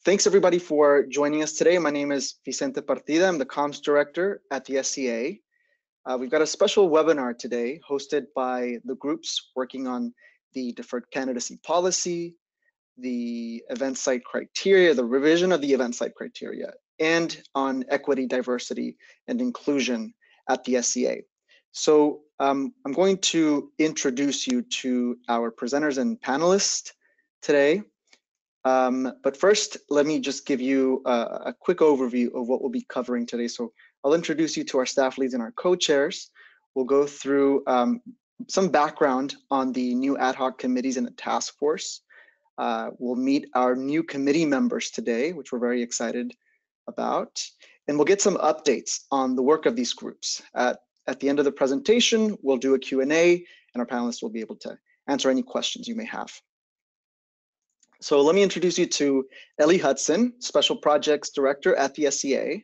Thanks everybody for joining us today. My name is Vicente Partida. I'm the Comms Director at the SCA. We've got a special webinar today hosted by the groups working on the deferred candidacy policy, the event site criteria, the revision of the event site criteria, and on equity, diversity, and inclusion at the SCA. So I'm going to introduce you to our presenters and panelists today. But first, let me just give you a quick overview of what we'll be covering today. So I'll introduce you to our staff leads and our co-chairs. We'll go through some background on the new ad hoc committees and the task force. We'll meet our new committee members today, which we're very excited about. And we'll get some updates on the work of these groups. At the end of the presentation, we'll do a Q&A, and our panelists will be able to answer any questions you may have. So let me introduce you to Ellie Hudson, Special Projects Director at the SCA.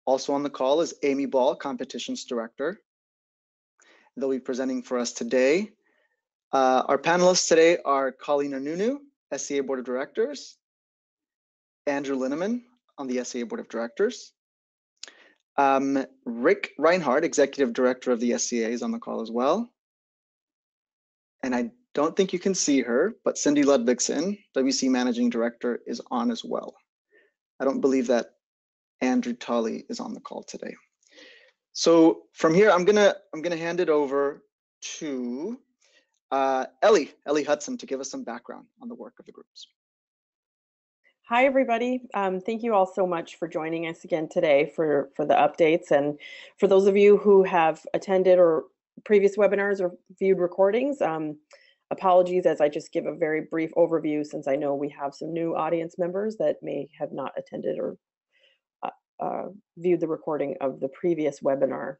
Also on the call is Amy Ball, Competitions Director. They'll be presenting for us today. Our panelists today are Colleen Anunu, SCA Board of Directors, Andrew Linneman on the SCA Board of Directors. Rick Reinhardt, Executive Director of the SCA, is on the call as well. And I don't think you can see her, but Cindy Ludvigsen, WC Managing Director, is on as well. I don't believe that Andrew Tully is on the call today. So from here, I'm gonna hand it over to Ellie Hudson to give us some background on the work of the groups. Hi, everybody. Thank you all so much for joining us again today for the updates. And for those of you who have attended or previous webinars or viewed recordings, apologies as I just give a very brief overview, since I know we have some new audience members that may have not attended or viewed the recording of the previous webinar.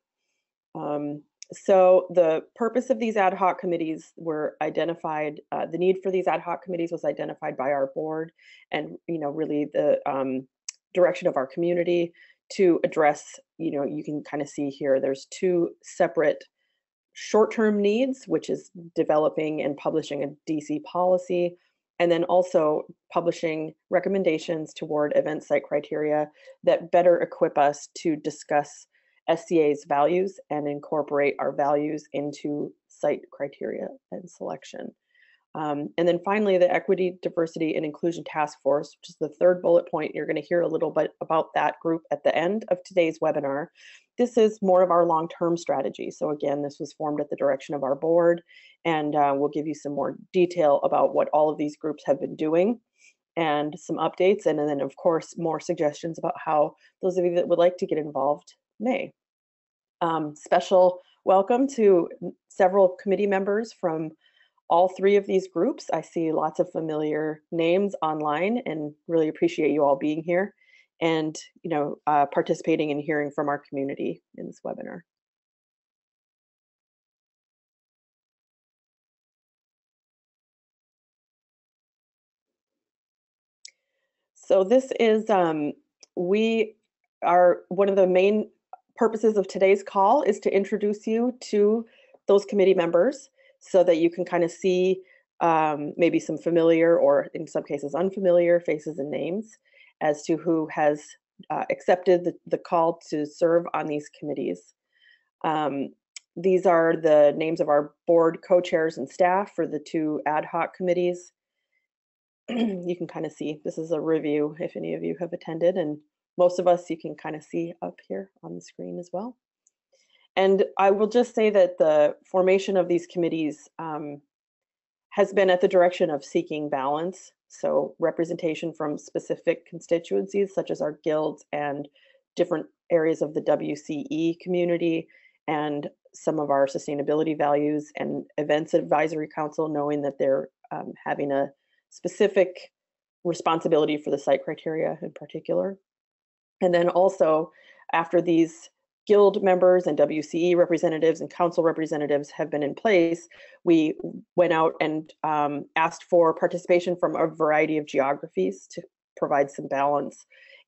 So the purpose of these ad hoc committees were identified, the need for these ad hoc committees was identified by our board, and really the direction of our community to address, you can kind of see here, there's two separate short-term needs, which is developing and publishing a DC policy, and then also publishing recommendations toward event site criteria that better equip us to discuss SCA's values and incorporate our values into site criteria and selection. And then finally, the Equity, Diversity, and Inclusion Task Force, which is the third bullet point. You're going to hear a little bit about that group at the end of today's webinar. This is more of our long-term strategy. So again, this was formed at the direction of our board, and we'll give you some more detail about what all of these groups have been doing and some updates, and then of course, more suggestions about how those of you that would like to get involved may. Special welcome to several committee members from all three of these groups. I see lots of familiar names online and really appreciate you all being here and participating and hearing from our community in this webinar. So this is, one of the main purposes of today's call is to introduce you to those committee members so that you can kind of see maybe some familiar or in some cases unfamiliar faces and names as to who has accepted the call to serve on these committees. These are the names of our board co-chairs and staff for the two ad hoc committees. You can kind of see, this is a review if any of you have attended, and most of us you can kind of see up here on the screen as well. And I will just say that the formation of these committees has been at the direction of seeking balance. So representation from specific constituencies, such as our guilds and different areas of the WCE community, and some of our sustainability values, and Events Advisory Council, knowing that they're having a specific responsibility for the site criteria in particular. And then also, after these guild members and WCE representatives and council representatives have been in place, we went out and asked for participation from a variety of geographies to provide some balance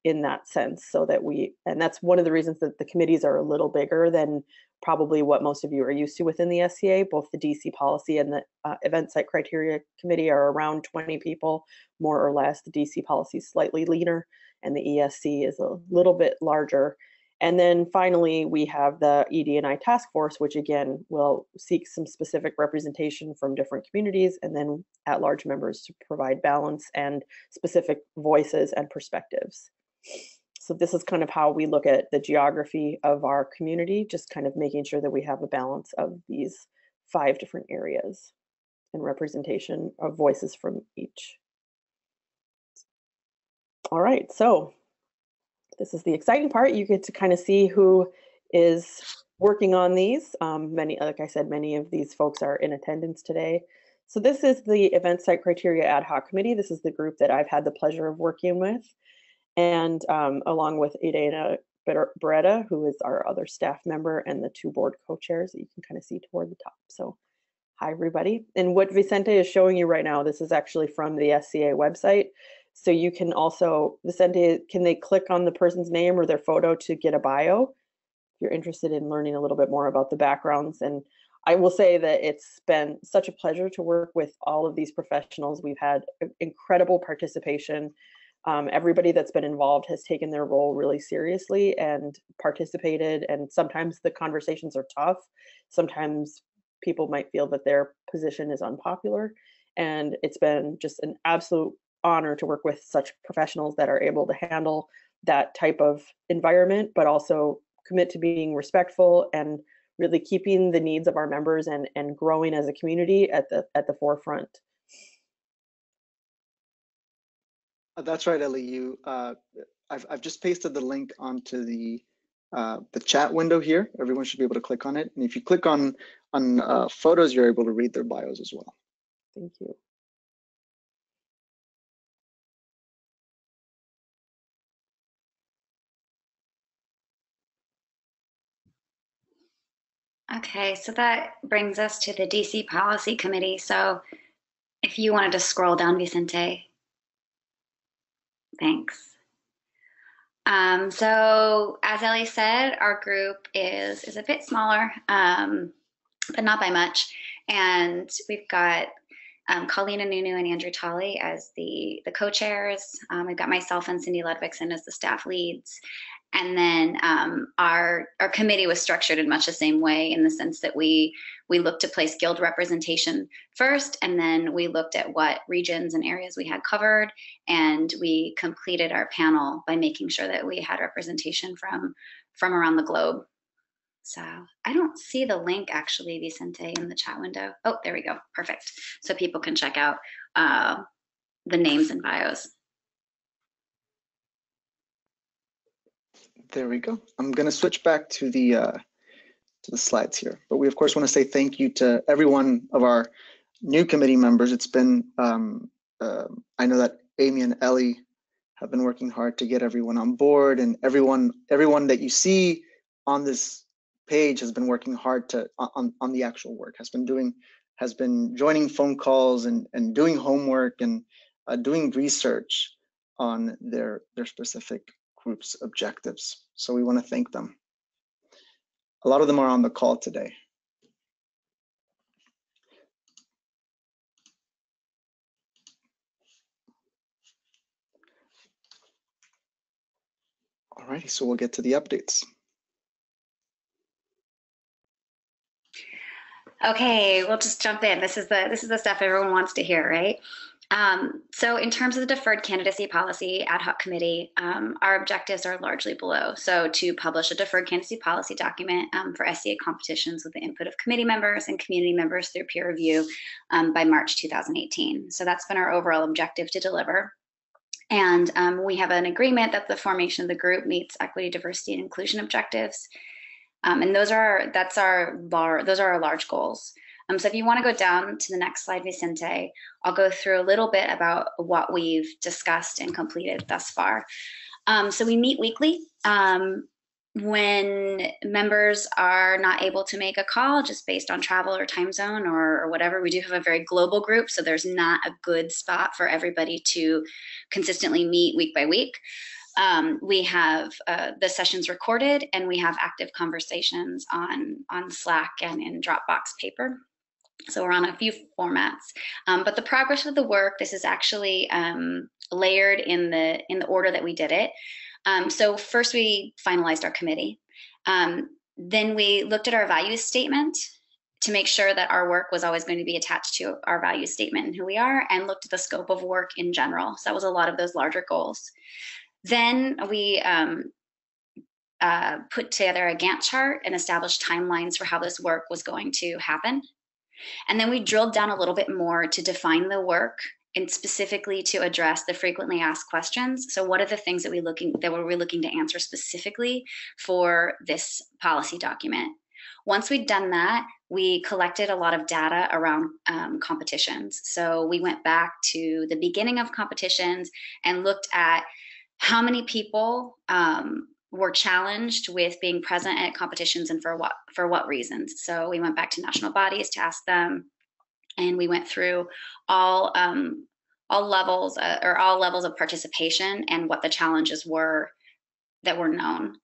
in that sense, so that and that's one of the reasons that the committees are a little bigger than probably what most of you are used to within the SCA. Both the DC policy and the event site criteria committee are around 20 people, more or less. The DC policy is slightly leaner, and the ESC is a little bit larger. And then finally, we have the ED&I task force, which again will seek some specific representation from different communities, and then at-large members to provide balance and specific voices and perspectives. So this is kind of how we look at the geography of our community, just kind of making sure that we have a balance of these 5 different areas and representation of voices from each. All right, so this is the exciting part. You get to kind of see who is working on these. Like I said, many of these folks are in attendance today. So this is the Event Site Criteria Ad Hoc Committee. This is the group that I've had the pleasure of working with. And along with Irena Beretta, who is our other staff member, and the 2 board co-chairs that you can kind of see toward the top. So hi, everybody. And what Vicente is showing you right now, this is actually from the SCA website. So you can also, Vicente, can they click on the person's name or their photo to get a bio? If you're interested in learning a little bit more about the backgrounds. And I will say that it's been such a pleasure to work with all of these professionals. We've had incredible participation. Everybody that's been involved has taken their role really seriously and participated. And sometimes the conversations are tough. Sometimes people might feel that their position is unpopular. And it's been just an absolute honor to work with such professionals that are able to handle that type of environment, but also commit to being respectful and really keeping the needs of our members and growing as a community at the forefront. That's right, Ellie. I've just pasted the link onto the chat window here. Everyone should be able to click on it. And if you click on photos, you're able to read their bios as well. Thank you. Okay, so that brings us to the DC Policy Committee. So if you wanted to scroll down, Vicente. Thanks. So as Ellie said, our group is a bit smaller, but not by much. And we've got Colleen Nunu and Andrew Tolley as the co-chairs. We've got myself and Cindy Ludvigsen as the staff leads. And then our committee was structured in much the same way, in the sense that we looked to place guild representation first, and then we looked at what regions and areas we had covered, and we completed our panel by making sure that we had representation from around the globe. So I don't see the link actually, Vicente, in the chat window. Oh, there we go. Perfect. So people can check out the names and bios. There we go. I'm going to switch back to the slides here. But we, of course, want to say thank you to every one of our new committee members. It's been, I know that Amy and Ellie have been working hard to get everyone on board, and everyone that you see on this page has been working hard to on the actual work, has been joining phone calls and doing homework and doing research on their specific group's objectives. So we want to thank them. A lot of them are on the call today. All righty, so we'll get to the updates. Okay, we'll just jump in. This is the stuff everyone wants to hear, right? So in terms of the Deferred Candidacy Policy Ad Hoc Committee, our objectives are largely below. So to publish a Deferred Candidacy Policy document for SCA competitions with the input of committee members and community members through peer review by March 2018. So that's been our overall objective to deliver. And we have an agreement that the formation of the group meets equity, diversity, and inclusion objectives. And those are our large goals. So if you want to go down to the next slide, Vicente, I'll go through a little bit about what we've discussed and completed thus far. So we meet weekly. When members are not able to make a call just based on travel or time zone or whatever, we do have a very global group, so there's not a good spot for everybody to consistently meet week by week. We have the sessions recorded, and we have active conversations on Slack and in Dropbox paper. So we're on a few formats, but the progress of the work, this is actually layered in the order that we did it. So first we finalized our committee. Then we looked at our values statement to make sure that our work was always going to be attached to our values statement and who we are, and looked at the scope of work in general. So that was a lot of those larger goals. Then we put together a Gantt chart and established timelines for how this work was going to happen. And then we drilled down a little bit more to define the work and specifically to address the frequently asked questions. So what are the things that we're looking to answer specifically for this policy document? Once we'd done that, we collected a lot of data around competitions. So we went back to the beginning of competitions and looked at how many people were challenged with being present at competitions and for what reasons. So we went back to national bodies to ask them, and we went through all levels of participation and what the challenges were that were known.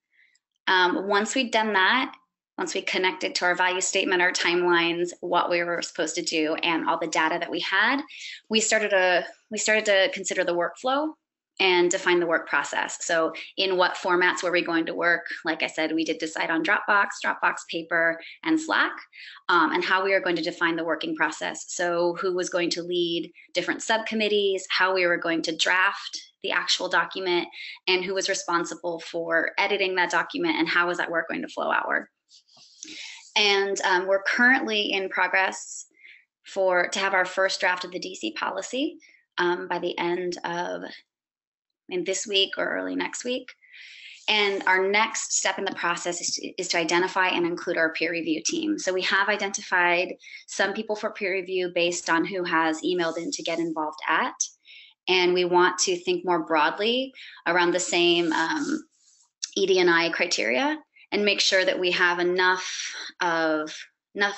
Once we'd done that, once we connected to our value statement, our timelines, what we were supposed to do, and all the data that we had, we started to consider the workflow and define the work process. So in what formats were we going to work? Like I said, we did decide on Dropbox paper, and Slack, and how we are going to define the working process. So who was going to lead different subcommittees, how we were going to draft the actual document, and who was responsible for editing that document, and how was that work going to flow outward. And we're currently in progress to have our first draft of the DC policy by the end of this week or early next week. And our next step in the process is to identify and include our peer review team. So we have identified some people for peer review based on who has emailed in to get involved at. And we want to think more broadly around the same ED&I criteria and make sure that we have enough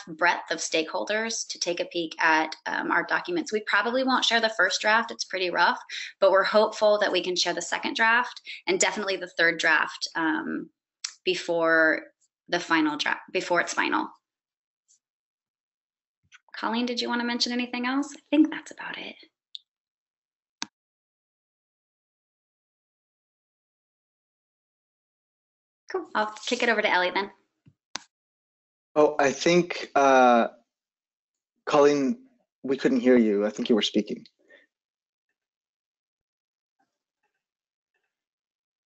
breadth of stakeholders to take a peek at our documents. We probably won't share the first draft, it's pretty rough, but we're hopeful that we can share the second draft and definitely the third draft before it's final. Colleen, did you want to mention anything else? I think that's about it. Cool, I'll kick it over to Ellie then. Oh, I think, Colleen, we couldn't hear you. I think you were speaking.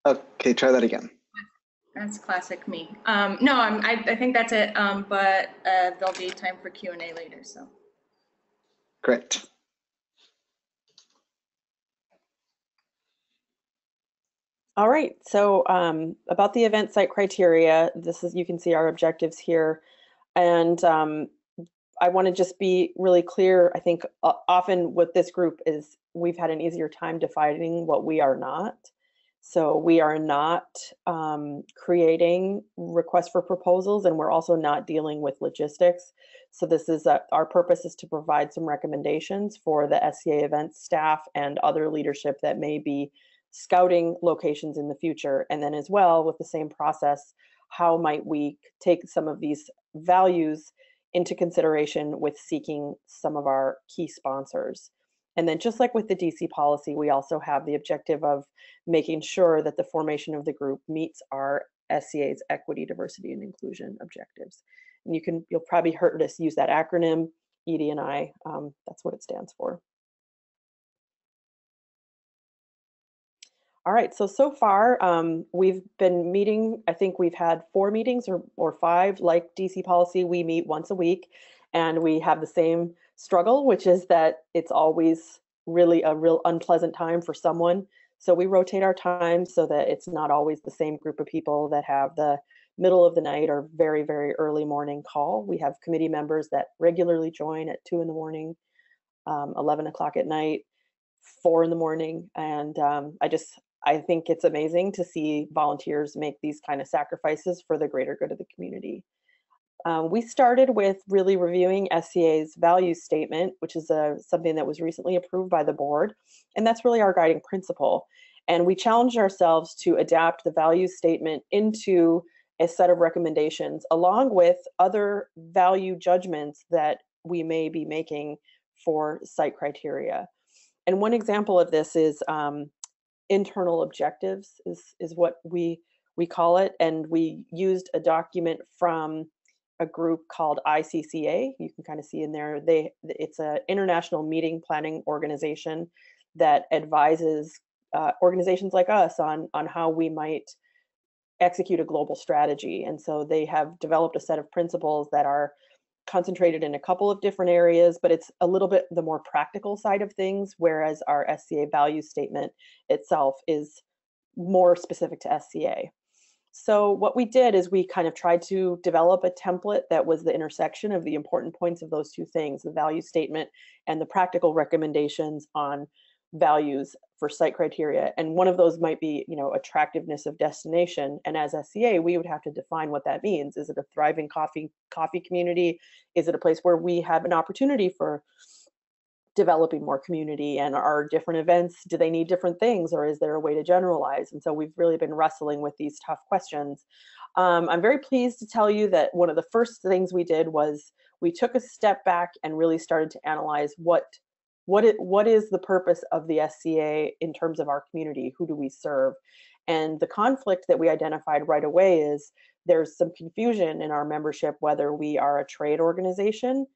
Okay, try that again. That's classic me. No, I think that's it, but there'll be time for Q&A later, so. Great. All right, so about the event site criteria, you can see our objectives here. And I want to just be really clear. I think often with this group is we've had an easier time defining what we are not. So we are not creating requests for proposals, and we're also not dealing with logistics. So this is our purpose is to provide some recommendations for the SCA events staff and other leadership that may be scouting locations in the future. And then as well, with the same process, how might we take some of these values into consideration with seeking some of our key sponsors. And then just like with the DC policy, we also have the objective of making sure that the formation of the group meets our SCA's equity, diversity, and inclusion objectives. And you'll probably heard us use that acronym, ED&I, that's what it stands for. All right, so far we've been meeting, I think we've had 4 meetings or 5, like DC policy, we meet once a week, and we have the same struggle, which is that it's always really a real unpleasant time for someone. So we rotate our time so that it's not always the same group of people that have the middle of the night or very, very early morning call. We have committee members that regularly join at 2 in the morning, 11 o'clock at night, 4 in the morning, and I think it's amazing to see volunteers make these kind of sacrifices for the greater good of the community. We started with really reviewing SCA's values statement, which is something that was recently approved by the board, and that's really our guiding principle. And we challenged ourselves to adapt the value statement into a set of recommendations along with other value judgments that we may be making for site criteria. And one example of this is internal objectives is what we call it. And we used a document from a group called ICCA. You can kind of see in there, it's an international meeting planning organization that advises organizations like us on how we might execute a global strategy. And so they have developed a set of principles that are concentrated in a couple of different areas, but it's a little bit the more practical side of things, whereas our SCA value statement itself is more specific to SCA. So what we did is we kind of tried to develop a template that was the intersection of the important points of those two things, the value statement and the practical recommendations on values for site criteria. And one of those might be, attractiveness of destination. And as SCA, we would have to define what that means. Is it a thriving coffee community? Is it a place where we have an opportunity for developing more community? And are different events, do they need different things, or is there a way to generalize? And so we've really been wrestling with these tough questions. I'm very pleased to tell you that one of the first things we did was we took a step back and really started to analyze what is the purpose of the SCA in terms of our community? Who do we serve? And the conflict that we identified right away is there's some confusion in our membership whether we are a trade organization,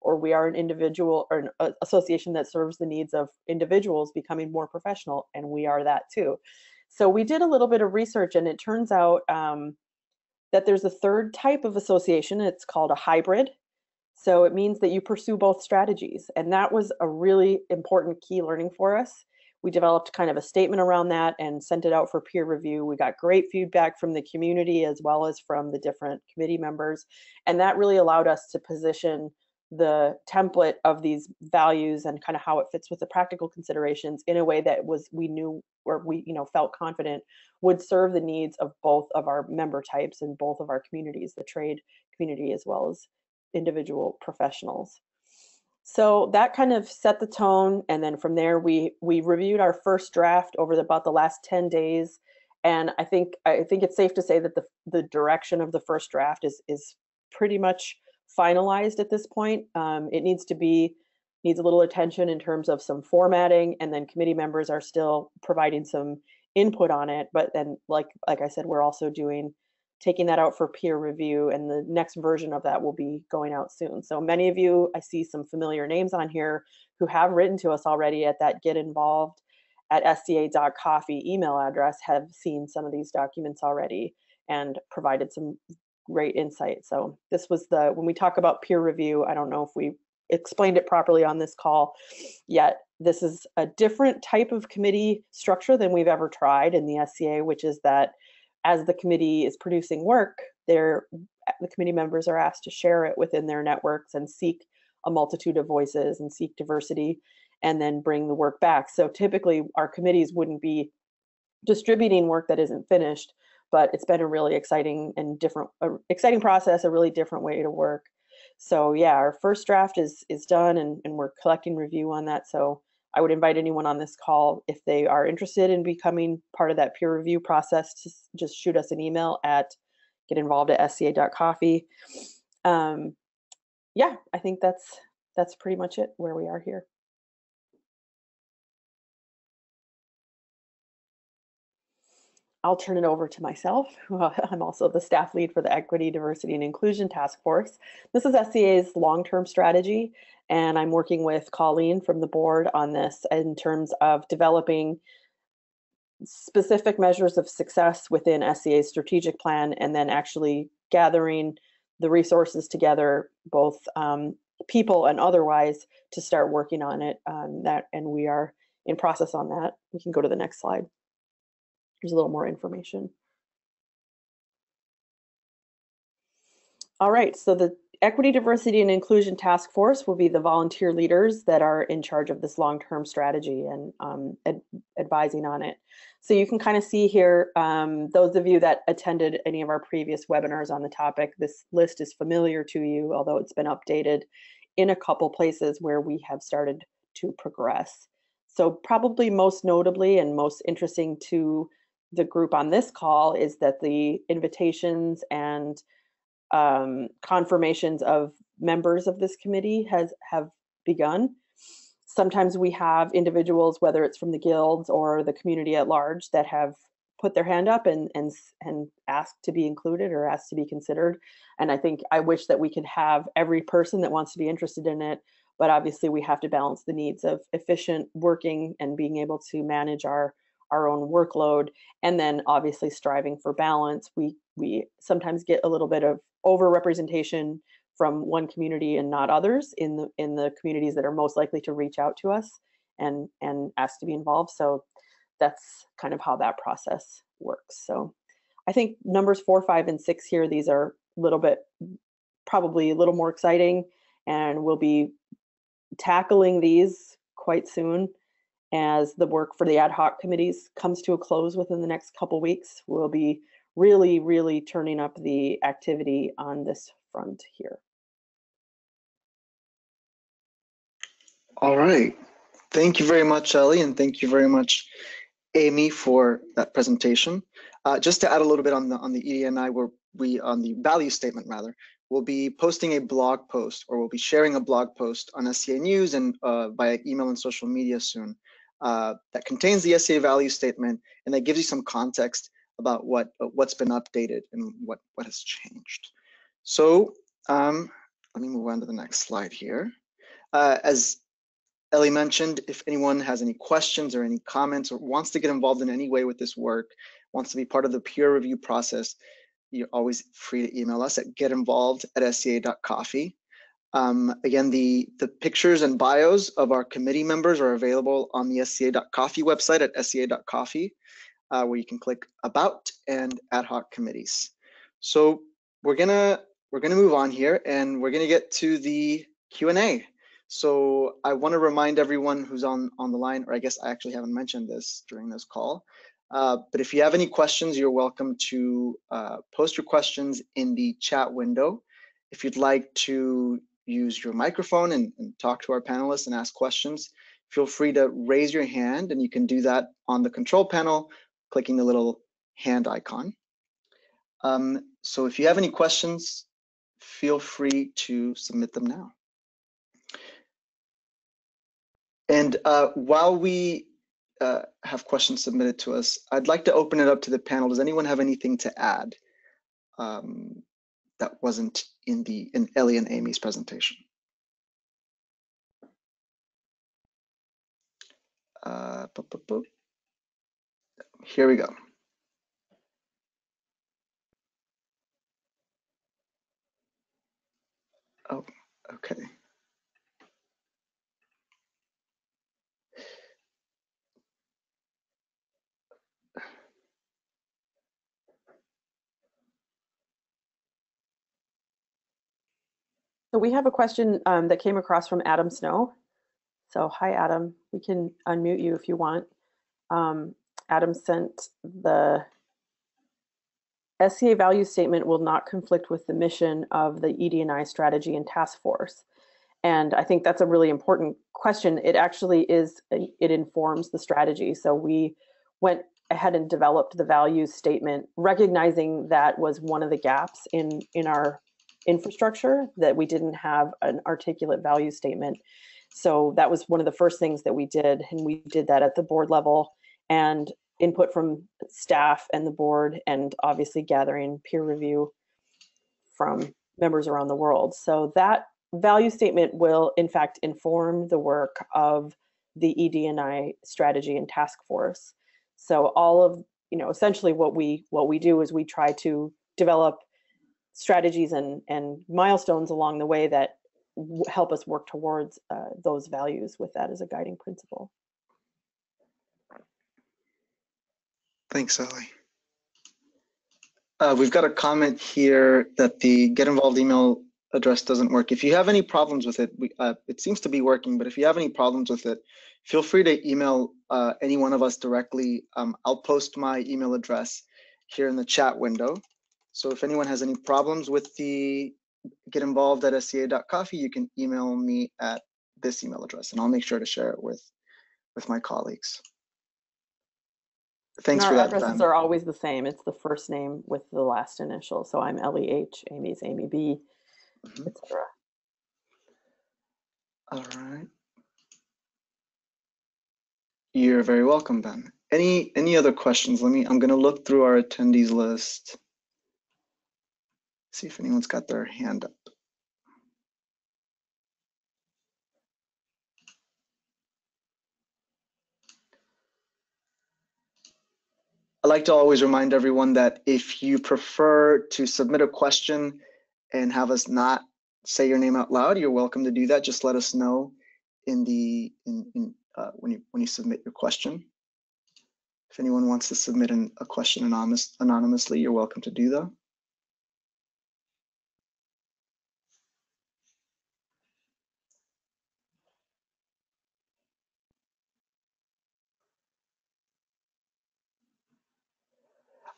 or we are an individual or an association that serves the needs of individuals becoming more professional, and we are that too. So we did a little bit of research, and it turns out that there's a third type of association. It's called a hybrid. So it means that you pursue both strategies. And that was a really important key learning for us. We developed kind of a statement around that and sent it out for peer review. We got great feedback from the community as well as from the different committee members. And that really allowed us to position the template of these values and kind of how it fits with the practical considerations in a way that we knew, or we felt confident would serve the needs of both of our member types and both of our communities, the trade community as well as individual professionals. So that kind of set the tone, and then from there we reviewed our first draft over about the last 10 days, and I think it's safe to say that the direction of the first draft is pretty much finalized at this point. It needs a little attention in terms of some formatting, and then committee members are still providing some input on it. But then, like I said, we're also taking that out for peer review, and the next version of that will be going out soon. So many of you, I see some familiar names on here who have written to us already at that getinvolved@sca.coffee email address, have seen some of these documents already and provided some great insight. So this was when we talk about peer review, I don't know if we explained it properly on this call yet. This is a different type of committee structure than we've ever tried in the SCA, which is that as the committee is producing work, the committee members are asked to share it within their networks and seek a multitude of voices and seek diversity, and then bring the work back. So typically our committees wouldn't be distributing work that isn't finished, but it's been a really exciting process, a really different way to work. So yeah, our first draft is done, and we're collecting review on that. So I would invite anyone on this call, if they are interested in becoming part of that peer review process, to just shoot us an email at getinvolved@sca.coffee. Yeah, I think that's pretty much it where we are here. I'll turn it over to myself. I'm also the staff lead for the Equity, Diversity, and Inclusion Task Force. This is SCA's long-term strategy, and I'm working with Colleen from the board on this in terms of developing specific measures of success within SCA's strategic plan, and then actually gathering the resources together, both people and otherwise, to start working on it. And we are in process on that. We can go to the next slide. There's a little more information. All right, so the Equity, Diversity, and Inclusion Task Force will be the volunteer leaders that are in charge of this long-term strategy and advising on it. So you can kind of see here, those of you that attended any of our previous webinars on the topic, this list is familiar to you, although it's been updated in a couple places where we have started to progress. So probably most notably and most interesting to the group on this call is that the invitations and confirmations of members of this committee have begun. Sometimes we have individuals, whether it's from the guilds or the community at large, that have put their hand up and asked to be included or asked to be considered. And I wish that we could have every person that wants to be interested in it, but obviously we have to balance the needs of efficient working and being able to manage our own workload, and then obviously striving for balance. We sometimes get a little bit of overrepresentation from one community and not others in the communities that are most likely to reach out to us and ask to be involved. So that's kind of how that process works. So I think numbers 4, 5, and 6 here, these are probably a little more exciting, and we'll be tackling these quite soon as the work for the ad hoc committees comes to a close within the next couple weeks. We'll be really turning up the activity on this front here. All right. Thank you very much, Ellie, and thank you very much, Amy, for that presentation. Just to add a little bit on the ED&I, on the value statement rather, we'll be posting a blog post, or we'll be sharing a blog post on SCA News and via email and social media soon that contains the SCA value statement, and that gives you some context about what's been updated and what has changed. So let me move on to the next slide here. As Ellie mentioned, if anyone has any questions or any comments or wants to get involved in any way with this work, wants to be part of the peer review process, you're always free to email us at getinvolved@sca.coffee. Again, the pictures and bios of our committee members are available on the sca.coffee website at sca.coffee, where you can click About and Ad Hoc Committees. So we're gonna move on here, and we're gonna get to the Q&A. So I want to remind everyone who's on the line, or I guess I actually haven't mentioned this during this call, but if you have any questions, you're welcome to post your questions in the chat window. If you'd like to use your microphone and talk to our panelists and ask questions, feel free to raise your hand, and you can do that on the control panel, clicking the little hand icon. So if you have any questions, feel free to submit them now. And while we have questions submitted to us, I'd like to open it up to the panel. Does anyone have anything to add that wasn't in Ellie and Amy's presentation? Here we go. Oh, okay. So we have a question that came across from Adam Snow. So hi, Adam. We can unmute you if you want. Adam sent the SCA value statement will not conflict with the mission of the ED&I strategy and task force. And I think that's a really important question. It actually is, it informs the strategy. So we went ahead and developed the value statement, recognizing that was one of the gaps in our infrastructure, that we didn't have an articulate value statement. So that was one of the first things that we did, and we did that at the board level, and input from staff and the board, and obviously gathering peer review from members around the world. So that value statement will in fact inform the work of the ED&I strategy and task force. So all of, essentially what we do is we try to develop strategies and milestones along the way that help us work towards those values, with that as a guiding principle. Thanks, Ellie. We've got a comment here that the Get Involved email address doesn't work. If you have any problems with it, it seems to be working, but if you have any problems with it, feel free to email any one of us directly. I'll post my email address here in the chat window. So if anyone has any problems with the getinvolved@sca.coffee, you can email me at this email address, and I'll make sure to share it with with my colleagues. Thanks and for our that, addresses Ben. are always the same. It's the first name with the last initial. So I'm LEH, Amy's Amy B, etc. All right. You're very welcome, Ben. Any other questions? I'm gonna look through our attendees list. See if anyone's got their hand up. I like to always remind everyone that if you prefer to submit a question and have us not say your name out loud, you're welcome to do that. Just let us know in the when you submit your question. If anyone wants to submit a question anonymously, you're welcome to do that.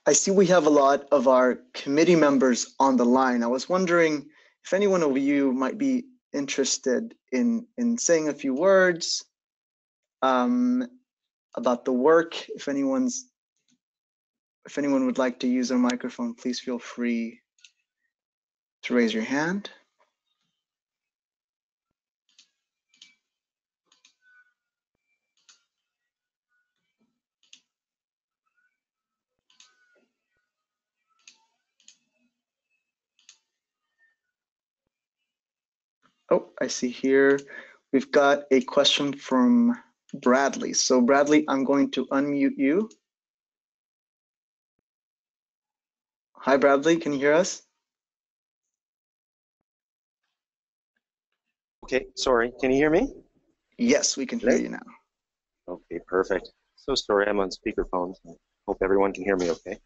I see we have a lot of our committee members on the line. I was wondering if any one of you might be interested in saying a few words about the work. If anyone would like to use their microphone, please feel free to raise your hand. Oh, I see here we've got a question from Bradley. So Bradley, I'm going to unmute you. Hi, Bradley, can you hear us? Okay, sorry, can you hear me? Yes, we can hear you now. Okay, perfect. So sorry, I'm on speakerphone. Hope everyone can hear me okay.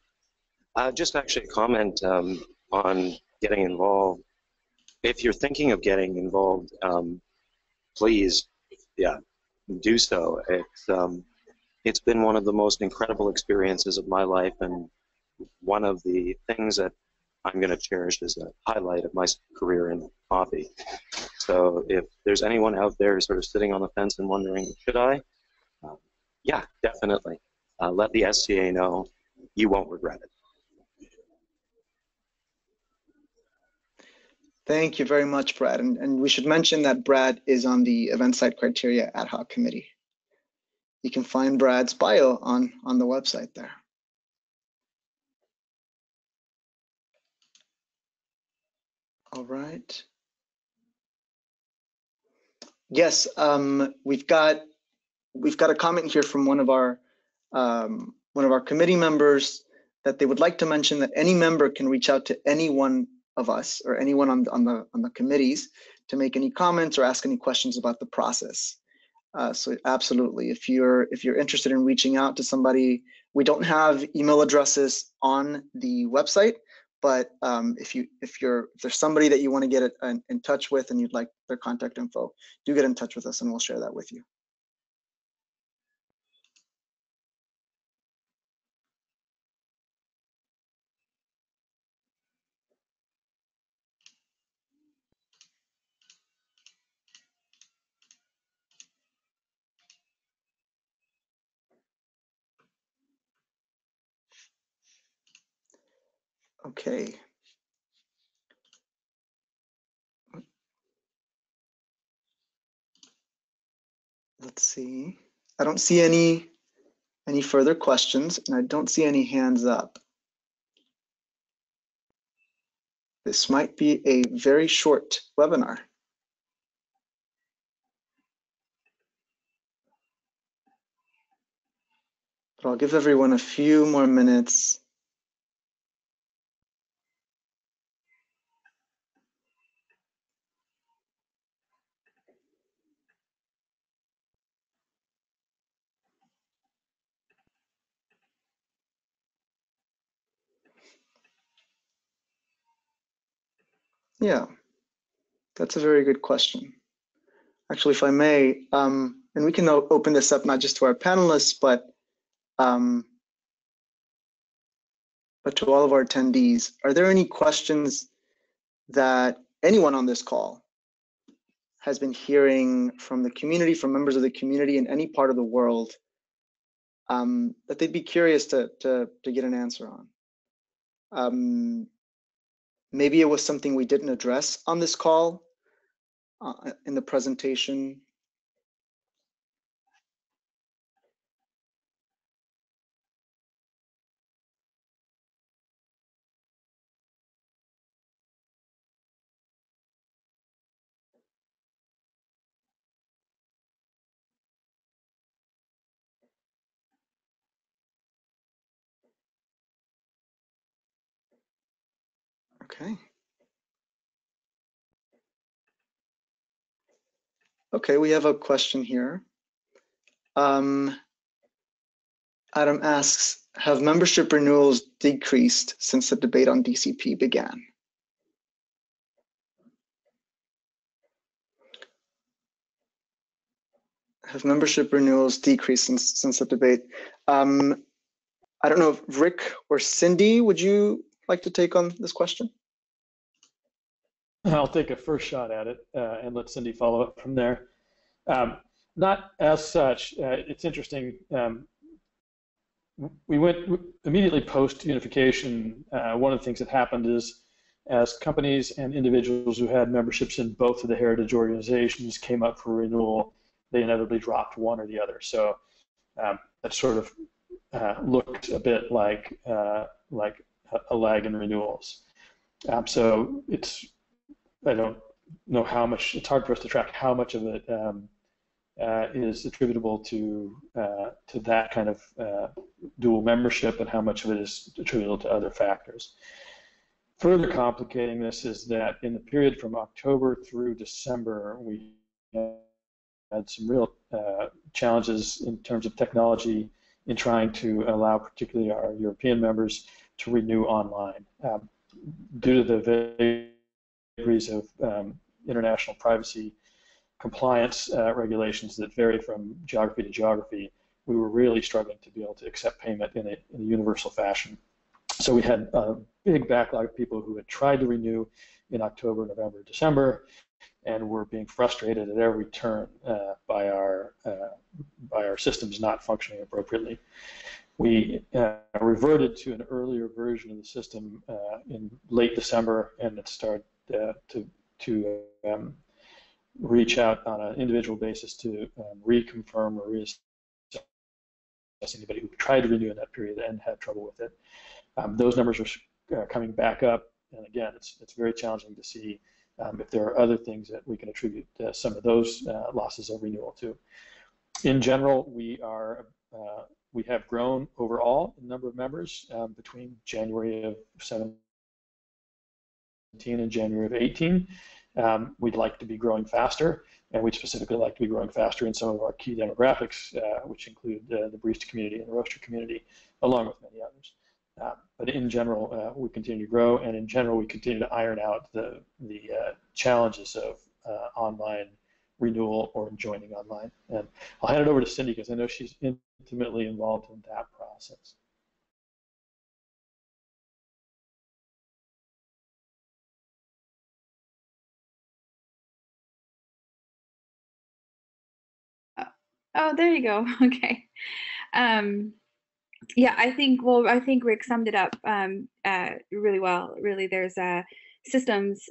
Just actually a comment on getting involved. If you're thinking of getting involved, please, yeah, do so. It's been one of the most incredible experiences of my life, and one of the things that I'm going to cherish as a highlight of my career in coffee. So if there's anyone out there sort of sitting on the fence and wondering, should I? Yeah, definitely. Let the SCA know. You won't regret it. Thank you very much, Brad. And we should mention that Brad is on the event site criteria ad hoc committee. You can find Brad's bio on the website there. All right. Yes, we've got a comment here from one of our committee members that they would like to mention that any member can reach out to any one of us or anyone on the committees to make any comments or ask any questions about the process. So absolutely, if you're interested in reaching out to somebody, we don't have email addresses on the website, but if there's somebody that you want to get in touch with and you'd like their contact info, do get in touch with us and we'll share that with you. Okay. Let's see. I don't see any further questions, and I don't see any hands up. This might be a very short webinar. But I'll give everyone a few more minutes. Yeah, that's a very good question. Actually, if I may, and we can open this up not just to our panelists, but to all of our attendees. Are there any questions that anyone on this call has been hearing from the community, from members of the community in any part of the world, that they'd be curious to get an answer on. Maybe it was something we didn't address on this call in the presentation. Okay. Okay, we have a question here. Adam asks, have membership renewals decreased since the debate on DCP began? Have membership renewals decreased since the debate? I don't know if Rick or Cindy, would you like to take on this question? I'll take a first shot at it and let Cindy follow up from there. Not as such. It's interesting. We went immediately post unification. One of the things that happened is, as companies and individuals who had memberships in both of the heritage organizations came up for renewal, they inevitably dropped one or the other. So that sort of looked a bit like a lag in renewals. So I don't know how much. It's hard for us to track how much of it is attributable to that kind of dual membership and how much of it is attributable to other factors. Further complicating this is that in the period from October through December, we had some real challenges in terms of technology in trying to allow particularly our European members to renew online. Due to the vagaries of international privacy compliance regulations that vary from geography to geography, we were really struggling to be able to accept payment in a universal fashion. So we had a big backlog of people who had tried to renew in October, November, December, and were being frustrated at every turn by our systems not functioning appropriately. We reverted to an earlier version of the system in late December, and it started to reach out on an individual basis to reconfirm or reassess anybody who tried to renew in that period and had trouble with it. Those numbers are coming back up, and again, it's very challenging to see if there are other things that we can attribute some of those losses of renewal to. In general, we have grown overall in number of members between January of 17 and January of 18. We'd like to be growing faster, and we'd specifically like to be growing faster in some of our key demographics, which include the barista community and the roaster community, along with many others. But in general, we continue to grow, and in general, we continue to iron out the challenges of online renewal or joining online. And I'll hand it over to Cindy because I know she's intimately involved in that process. Oh, there you go. Okay. Yeah, I think Rick summed it up really well. Really, there's systems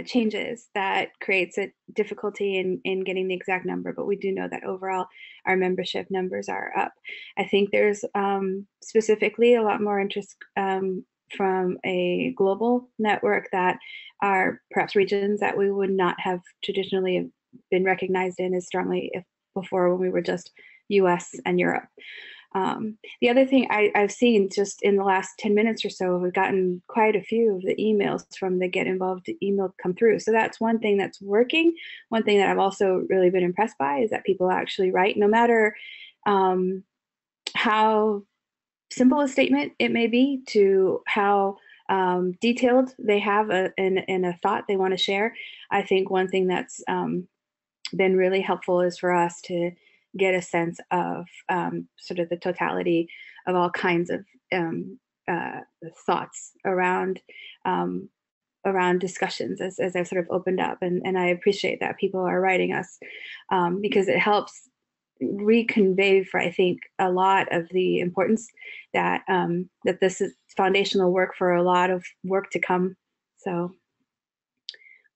changes that creates a difficulty in getting the exact number, but we do know that overall our membership numbers are up. I think there's specifically a lot more interest from a global network that are perhaps regions that we would not have traditionally been recognized in as strongly before when we were just US and Europe. The other thing I've seen just in the last 10 minutes or so, we've gotten quite a few of the emails from the Get Involved email come through. So that's one thing that's working. One thing that I've also really been impressed by is that people actually write, no matter how simple a statement it may be to how detailed they have in a thought they want to share. I think one thing that's been really helpful is for us to get a sense of sort of the totality of all kinds of thoughts around around discussions as I've sort of opened up, and I appreciate that people are writing us because it helps reconvey for, I think, a lot of the importance that that this is foundational work for a lot of work to come. So,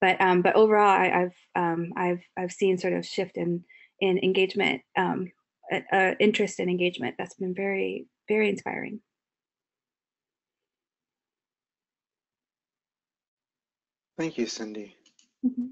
but overall, I've seen sort of shift in engagement, interest in engagement. That's been very, very inspiring. Thank you, Cindy. Mm-hmm.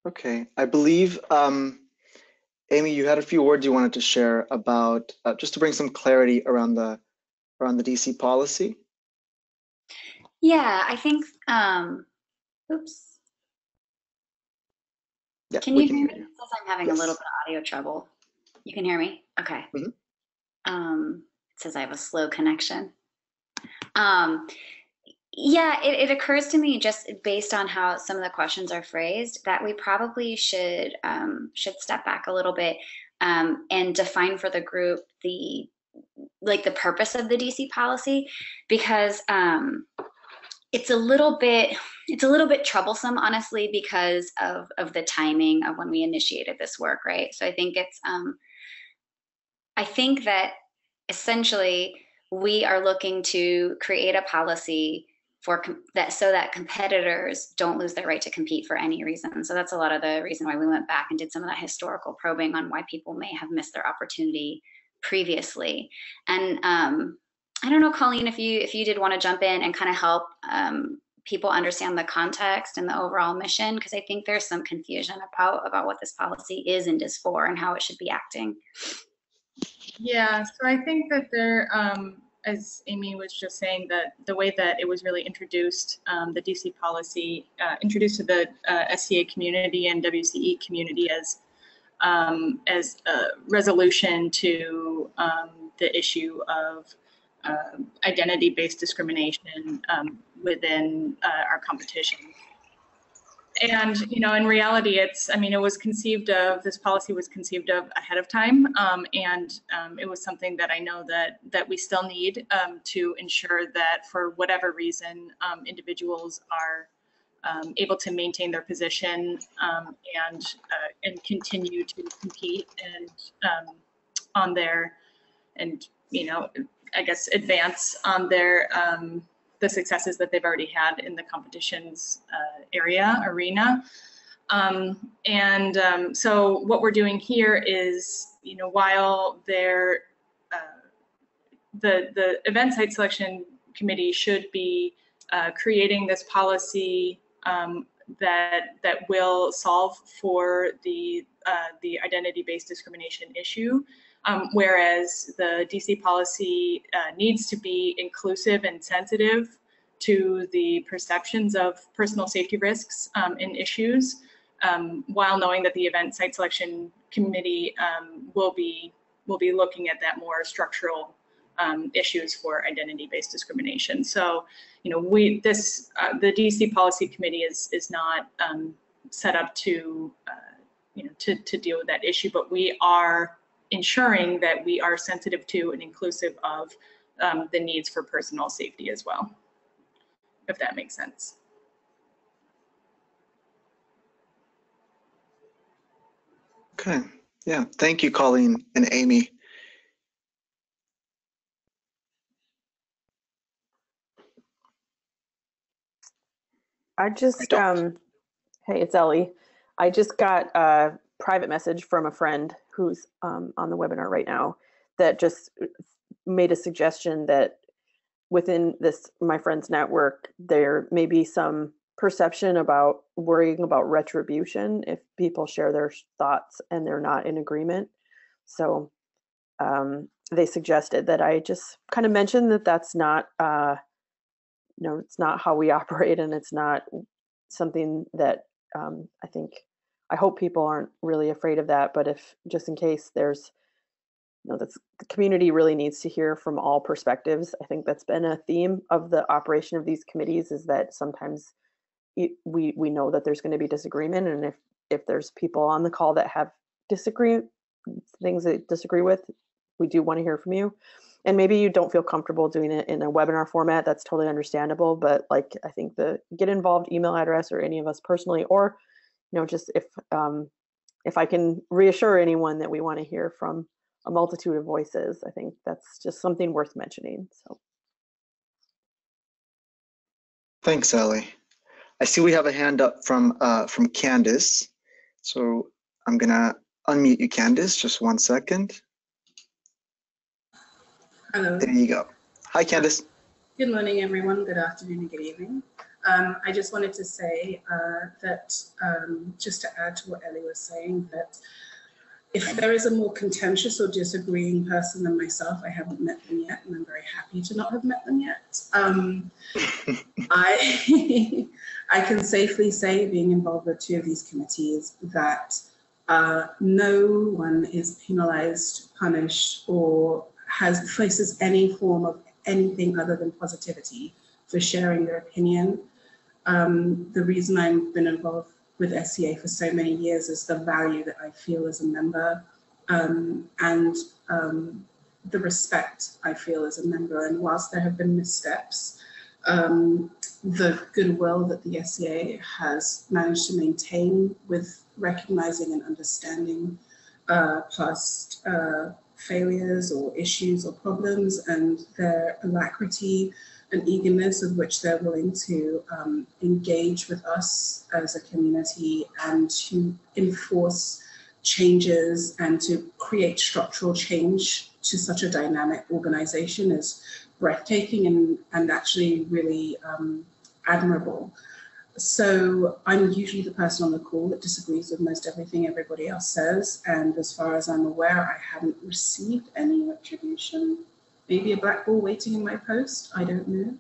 Okay, I believe, Amy, you had a few words you wanted to share about, just to bring some clarity around the DC policy. Yeah, I think, oops. Yeah, Can you hear me? It says I'm having a little bit of audio trouble. You can hear me? Okay. Mm-hmm. It says I have a slow connection. Yeah, it occurs to me just based on how some of the questions are phrased that we probably should step back a little bit and define for the group the purpose of the DC policy, because it's a little bit troublesome, honestly, because of the timing of when we initiated this work, right? So I think it's I think that essentially we are looking to create a policy for that so that competitors don't lose their right to compete for any reason. So that's a lot of the reason why we went back and did some of that historical probing on why people may have missed their opportunity previously. And I don't know, Colleen, if you did want to jump in and kind of help people understand the context and the overall mission, because I think there's some confusion about what this policy is and is for and how it should be acting. Yeah, so I think that there, as Amy was just saying, that the way that it was really introduced, the DC policy, introduced to the SCA community and WCE community as a resolution to the issue of identity-based discrimination within our competition. And, you know, in reality, it was conceived of, this policy was conceived of ahead of time. And it was something that I know that we still need to ensure that for whatever reason, individuals are able to maintain their position and continue to compete and on their, and, you know, I guess advance on their, the successes that they've already had in the competitions arena. So what we're doing here is, you know, while the event site selection committee should be creating this policy that will solve for the identity-based discrimination issue, whereas the DC policy needs to be inclusive and sensitive to the perceptions of personal safety risks and issues, while knowing that the event site selection committee will be looking at that more structural issues for identity-based discrimination. So, you know, the DC policy committee is not set up to, you know, to deal with that issue, but we are ensuring that we are sensitive to and inclusive of the needs for personal safety as well, if that makes sense. Okay, yeah, thank you, Colleen and Amy. I just, hey, it's Ellie. I just got a private message from a friend who's on the webinar right now that just made a suggestion that within my friend's network, there may be some perception about worrying about retribution if people share their thoughts and they're not in agreement. So they suggested that I just kind of mention that that's not, no, it's not how we operate, and it's not something that I hope people aren't really afraid of that. But if just in case there's, you know, the community really needs to hear from all perspectives. I think that's been a theme of the operation of these committees, is that sometimes, we know that there's going to be disagreement, and if there's people on the call that have things that disagree with, we do want to hear from you. And maybe you don't feel comfortable doing it in a webinar format. That's totally understandable. But like, I think the get involved email address, or any of us personally, or just if I can reassure anyone that we want to hear from a multitude of voices, I think that's just something worth mentioning. So. Thanks, Ellie. I see we have a hand up from Candice. So I'm gonna unmute you, Candice. Just 1 second. Hello. There you go. Hi, Candice. Good morning, everyone. Good afternoon and good evening. I just wanted to say that, just to add to what Ellie was saying, that if there is a more contentious or disagreeing person than myself, I haven't met them yet, and I'm very happy to not have met them yet. I can safely say, being involved with 2 of these committees, that no one is penalized, punished, or faces any form of anything other than positivity for sharing their opinion. The reason I've been involved with SCA for so many years is the value that I feel as a member, and the respect I feel as a member. And whilst there have been missteps, the goodwill that the SCA has managed to maintain with recognizing and understanding past failures or issues or problems, and their alacrity and eagerness with which they're willing to engage with us as a community and to enforce changes and to create structural change to such a dynamic organization is breathtaking and actually really admirable. So I'm usually the person on the call that disagrees with most everything everybody else says, and as far as I'm aware, I haven't received any retribution. Maybe a black ball waiting in my post, I don't know.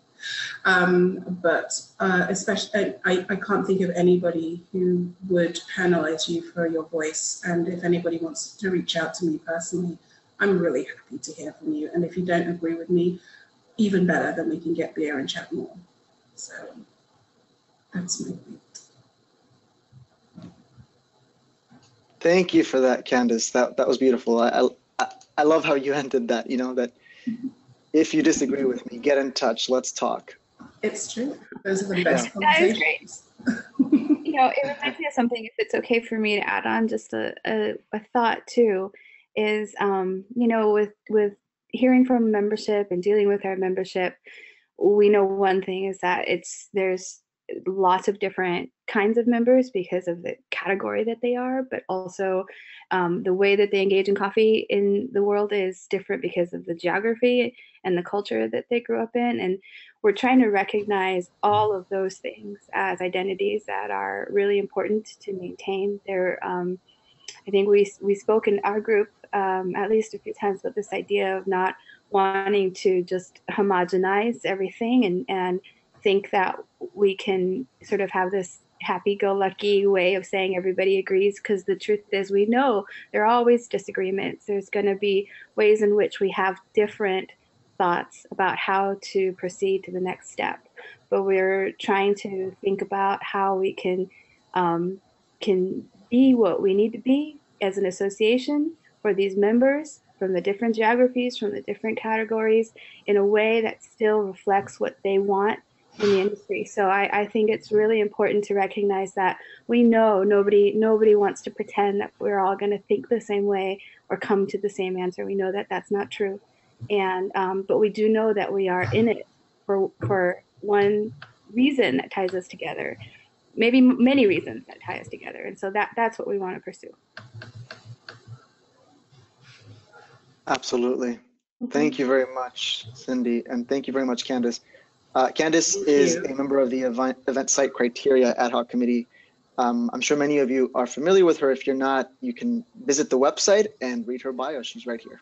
But especially, I can't think of anybody who would penalize you for your voice. And if anybody wants to reach out to me personally, I'm really happy to hear from you. And if you don't agree with me, even better, then we can get beer and chat more. So that's my point. Thank you for that, Candice. That was beautiful. I love how you ended that, that if you disagree with me, get in touch, let's talk. It's true. Those are the best That conversations. is great. It reminds me of something, if it's okay for me to add on just a thought too, is, with hearing from membership and dealing with our membership, we know one thing is that there's lots of different kinds of members because of the category that they are, but also the way that they engage in coffee in the world is different because of the geography and the culture that they grew up in. And we're trying to recognize all of those things as identities that are really important to maintain. I think we spoke in our group at least a few times about this idea of not wanting to just homogenize everything and think that we can sort of have this happy-go-lucky way of saying everybody agrees, because the truth is we know there are always disagreements. There's going to be ways in which we have different thoughts about how to proceed to the next step, but we're trying to think about how we can be what we need to be as an association for these members from the different geographies, from the different categories, in a way that still reflects what they want in the industry. So I think it's really important to recognize that we know nobody wants to pretend that we're all going to think the same way or come to the same answer. We know that that's not true, and but we do know that we are in it for one reason that ties us together, maybe many reasons that tie us together, and so that's what we want to pursue. Absolutely. Thank you very much, Cindy, and thank you very much, Candice. Candice is a member of the event site criteria ad hoc committee. I'm sure many of you are familiar with her. If you're not, you can visit the website and read her bio. She's right here.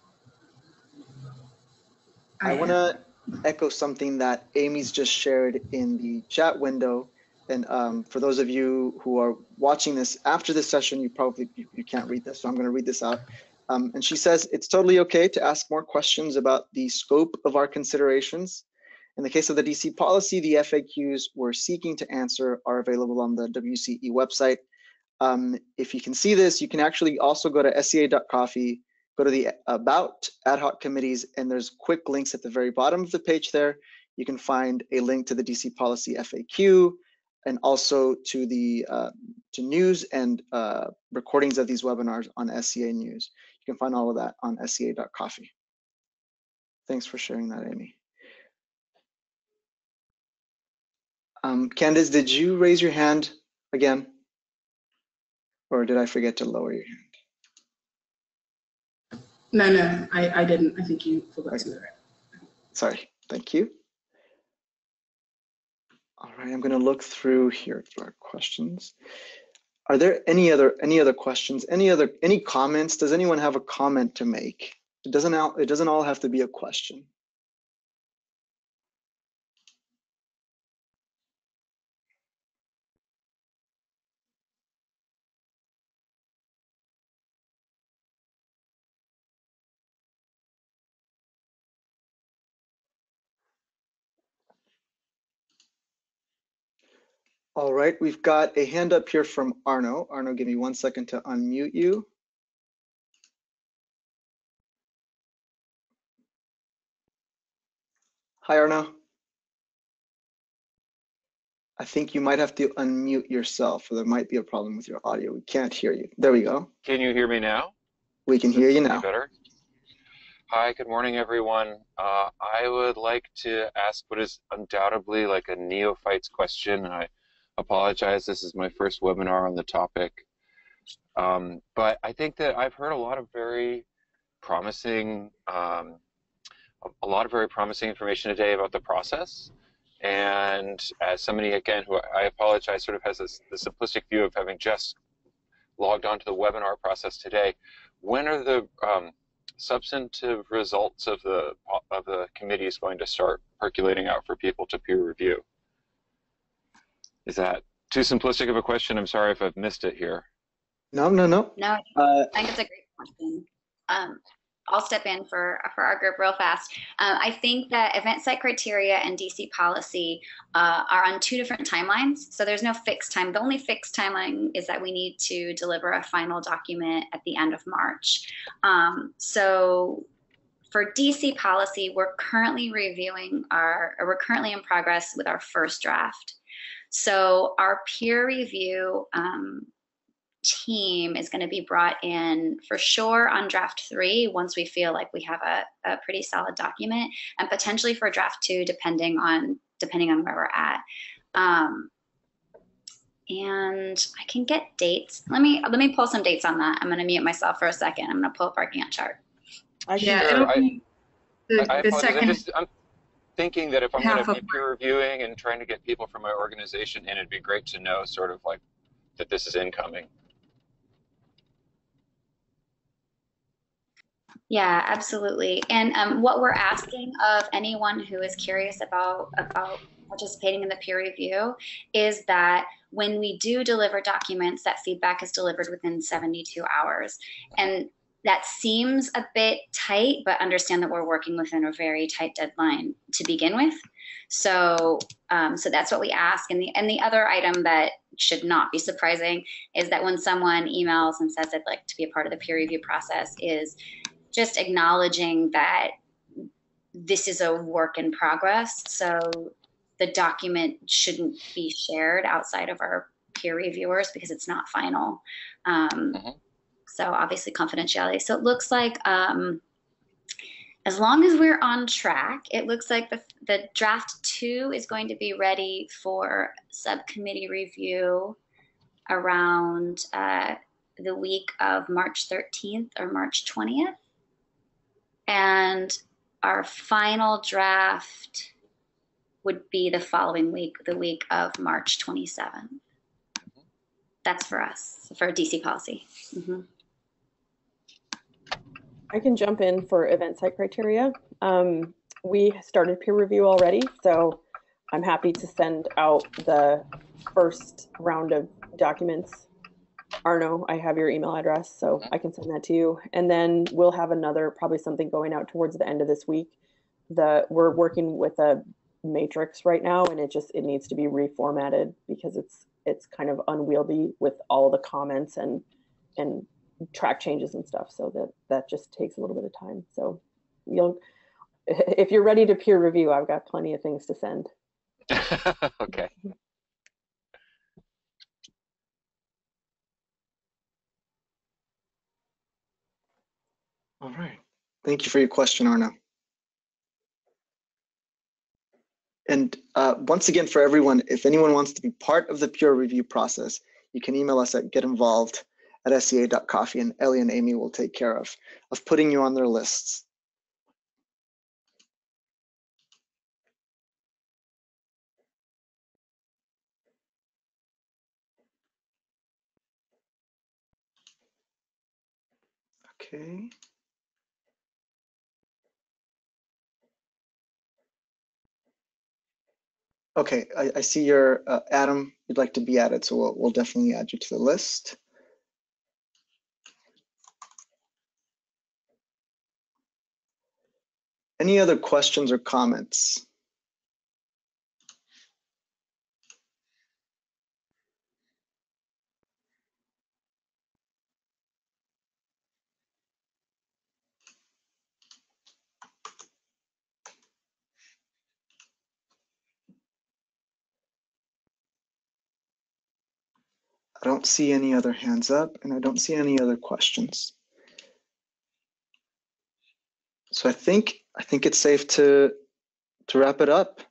I want to echo something that Amy's just shared in the chat window. And for those of you who are watching this after this session, you can't read this, so I'm going to read this out. And she says, it's totally okay to ask more questions about the scope of our considerations In the case of the DC policy, the FAQs we're seeking to answer are available on the WCE website. If you can see this, you can actually also go to SCA.coffee, go to the About Ad Hoc Committees, and there's quick links at the very bottom of the page there. You can find a link to the DC policy FAQ and also to the to news and recordings of these webinars on SCA News. You can find all of that on SCA.coffee. Thanks for sharing that, Amy. Candice, did you raise your hand again? Or did I forget to lower your hand? No, I didn't. I think you forgot to lower it. Sorry, thank you. All right, I'm gonna look through here through our questions. Are there any other questions? Any comments? Does anyone have a comment to make? It doesn't all have to be a question. All right, we've got a hand up here from Arno. Arno, give me 1 second to unmute you. Hi, Arno. I think you might have to unmute yourself, or there might be a problem with your audio. We can't hear you. There we go. Can you hear me now? We can hear you now. Better. Hi, good morning, everyone. I would like to ask what is undoubtedly like a neophytes question. I apologize, this is my first webinar on the topic. But I think that I've heard a lot of very promising information today about the process. And as somebody, again, who I apologize, sort of has the simplistic view of having just logged onto the webinar process today, when are the substantive results of the committees going to start percolating out for people to peer review? Is that too simplistic of a question? I'm sorry if I've missed it here. No. No, I think it's a great question. I'll step in for our group real fast. I think that event site criteria and DC policy are on 2 different timelines. So there's no fixed time. The only fixed timeline is that we need to deliver a final document at the end of March. So for DC policy, we're currently we're currently in progress with our first draft. So our peer review team is going to be brought in for sure on draft 3 once we feel like we have a pretty solid document, and potentially for draft 2 depending on where we're at. And I can get dates. Let me pull some dates on that. I'm going to mute myself for a second. I'm going to pull up our Gantt chart. I'm thinking that if I'm going to be peer reviewing and trying to get people from my organization in, it'd be great to know sort of like that this is incoming. Yeah, absolutely. And what we're asking of anyone who is curious about participating in the peer review is that when we do deliver documents, that feedback is delivered within 72 hours. And that seems a bit tight, but understand that we're working within a very tight deadline to begin with. So that's what we ask. And the other item that should not be surprising is that when someone emails and says they'd like to be a part of the peer review process, is just acknowledging that this is a work in progress. So the document shouldn't be shared outside of our peer reviewers because it's not final. So obviously confidentiality. So it looks like as long as we're on track, it looks like the draft 2 is going to be ready for subcommittee review around the week of March 13th or March 20th. And our final draft would be the following week, the week of March 27th. That's for us, for DC policy. I can jump in for event site criteria. We started peer review already, so I'm happy to send out the first round of documents. Arno, I have your email address, so I can send that to you. And then we'll have probably something going out towards the end of this week. We're working with a matrix right now, and it needs to be reformatted because it's kind of unwieldy with all the comments and track changes and stuff. So that just takes a little bit of time. So if you're ready to peer review, I've got plenty of things to send. Okay. All right. Thank you for your question, Arna. And once again, for everyone, if anyone wants to be part of the peer review process, you can email us at getinvolved@sea.coffee, and Ellie and Amy will take care of putting you on their lists. Okay. Okay, I see your Adam, you'd like to be added, so we'll definitely add you to the list. Any other questions or comments? I don't see any other hands up, and I don't see any other questions. So I think it's safe to wrap it up.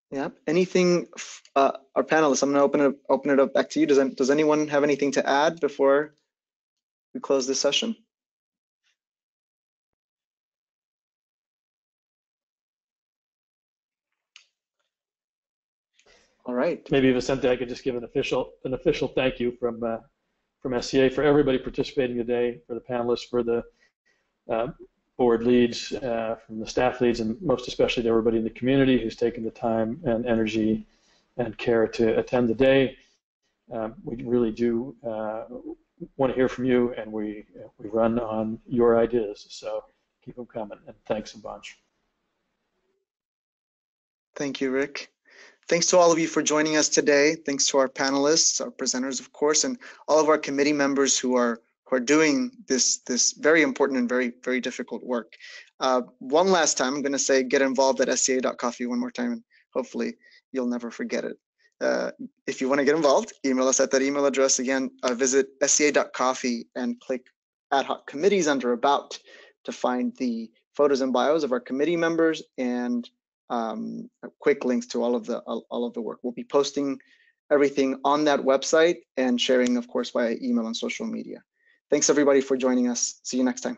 Yeah. Anything, our panelists? I'm going to open it up back to you. Does anyone have anything to add before we close this session? All right. Maybe Vicente, I could just give an official thank you from SCA for everybody participating today, for the panelists, for the board leads, from the staff leads, and most especially to everybody in the community who's taken the time and energy and care to attend the day. We really do want to hear from you, and we run on your ideas, so keep them coming, and thanks a bunch. Thank you, Rick. Thanks to all of you for joining us today. Thanks to our panelists, our presenters, of course, and all of our committee members who are doing this very important and very difficult work. One last time, I'm going to say get involved at sca.coffee one more time, and hopefully you'll never forget it. If you want to get involved, email us at that email address. Again, visit sca.coffee and click ad hoc committees under About to find the photos and bios of our committee members and quick links to all of the work. We'll be posting everything on that website and sharing, of course, via email and social media. Thanks everybody for joining us. See you next time.